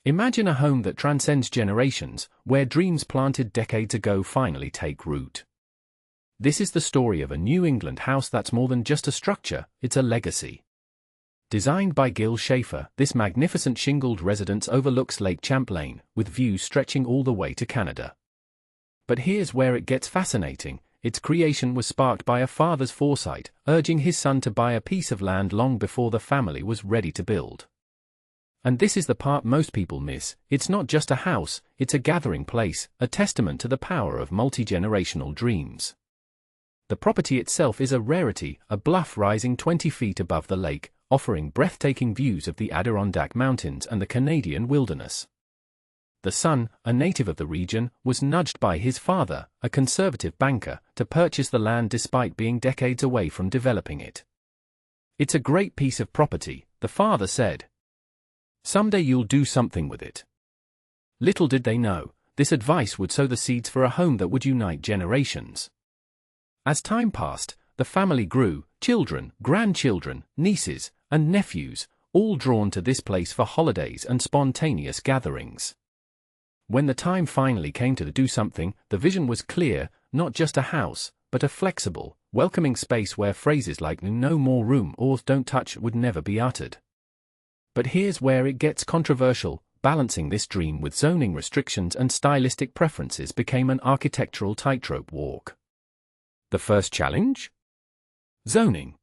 Imagine a home that transcends generations, where dreams planted decades ago finally take root. This is the story of a New England house that's more than just a structure, it's a legacy. Designed by Gil Schafer, this magnificent shingled residence overlooks Lake Champlain, with views stretching all the way to Canada. But here's where it gets fascinating. Its creation was sparked by a father's foresight, urging his son to buy a piece of land long before the family was ready to build. And this is the part most people miss. It's not just a house, it's a gathering place, a testament to the power of multi-generational dreams. The property itself is a rarity, a bluff rising 20 feet above the lake, offering breathtaking views of the Adirondack Mountains and the Canadian wilderness. The son, a native of the region, was nudged by his father, a conservative banker, to purchase the land despite being decades away from developing it. "It's a great piece of property," the father said. "Someday you'll do something with it." Little did they know, this advice would sow the seeds for a home that would unite generations. As time passed, the family grew, children, grandchildren, nieces, and nephews, all drawn to this place for holidays and spontaneous gatherings. When the time finally came to do something, the vision was clear: not just a house, but a flexible, welcoming space where phrases like "no more room" or "don't touch" would never be uttered. But here's where it gets controversial. Balancing this dream with zoning restrictions and stylistic preferences became an architectural tightrope walk. The first challenge? Zoning.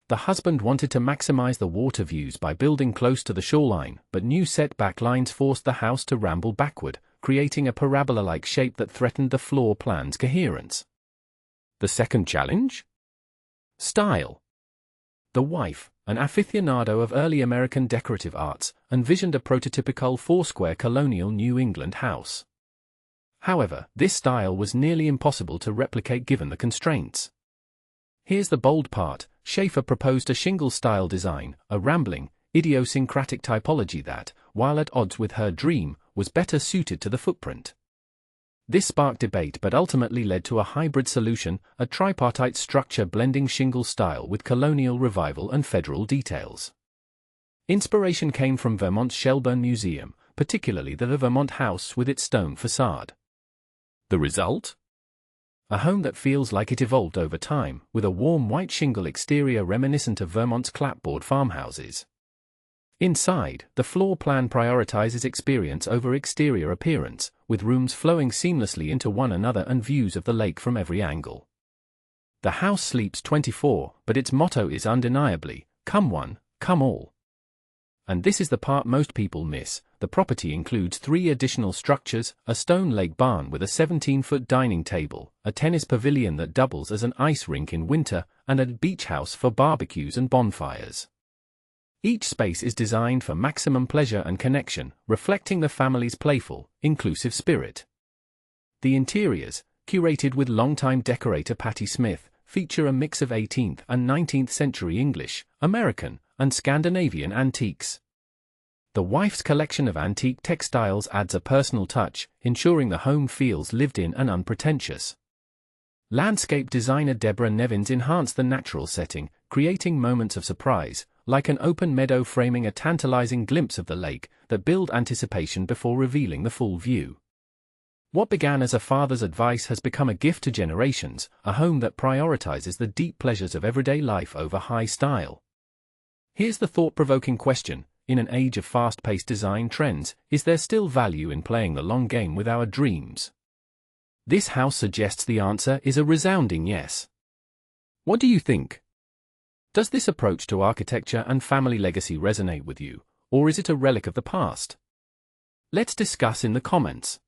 The husband wanted to maximize the water views by building close to the shoreline, but new setback lines forced the house to ramble backward, creating a parabola-like shape that threatened the floor plan's coherence. The second challenge? Style. The wife, an aficionado of early American decorative arts, envisioned a prototypical four-square colonial New England house. However, this style was nearly impossible to replicate given the constraints. Here's the bold part: Schafer proposed a Shingle Style design, a rambling, idiosyncratic typology that, while at odds with her dream, was better suited to the footprint. This sparked debate but ultimately led to a hybrid solution, a tripartite structure blending Shingle Style with colonial revival and federal details. Inspiration came from Vermont's Shelburne Museum, particularly the Vermont house with its stone facade. The result? A home that feels like it evolved over time, with a warm white shingle exterior reminiscent of Vermont's clapboard farmhouses. Inside, the floor plan prioritizes experience over exterior appearance, with rooms flowing seamlessly into one another and views of the lake from every angle. The house sleeps 24, but its motto is undeniably, "Come one, come all." And this is the part most people miss. The property includes 3 additional structures: a stone lake barn with a 17-foot dining table, a tennis pavilion that doubles as an ice rink in winter, and a beach house for barbecues and bonfires. Each space is designed for maximum pleasure and connection, reflecting the family's playful, inclusive spirit. The interiors, curated with longtime decorator Patti Smith, feature a mix of 18th and 19th century English, American, and Scandinavian antiques. The wife's collection of antique textiles adds a personal touch, ensuring the home feels lived in and unpretentious. Landscape designer Deborah Nevins enhanced the natural setting, creating moments of surprise, like an open meadow framing a tantalizing glimpse of the lake, that build anticipation before revealing the full view. What began as a father's advice has become a gift to generations, a home that prioritizes the deep pleasures of everyday life over high style. Here's the thought-provoking question: in an age of fast-paced design trends, is there still value in playing the long game with our dreams? This house suggests the answer is a resounding yes. What do you think? Does this approach to architecture and family legacy resonate with you, or is it a relic of the past? Let's discuss in the comments.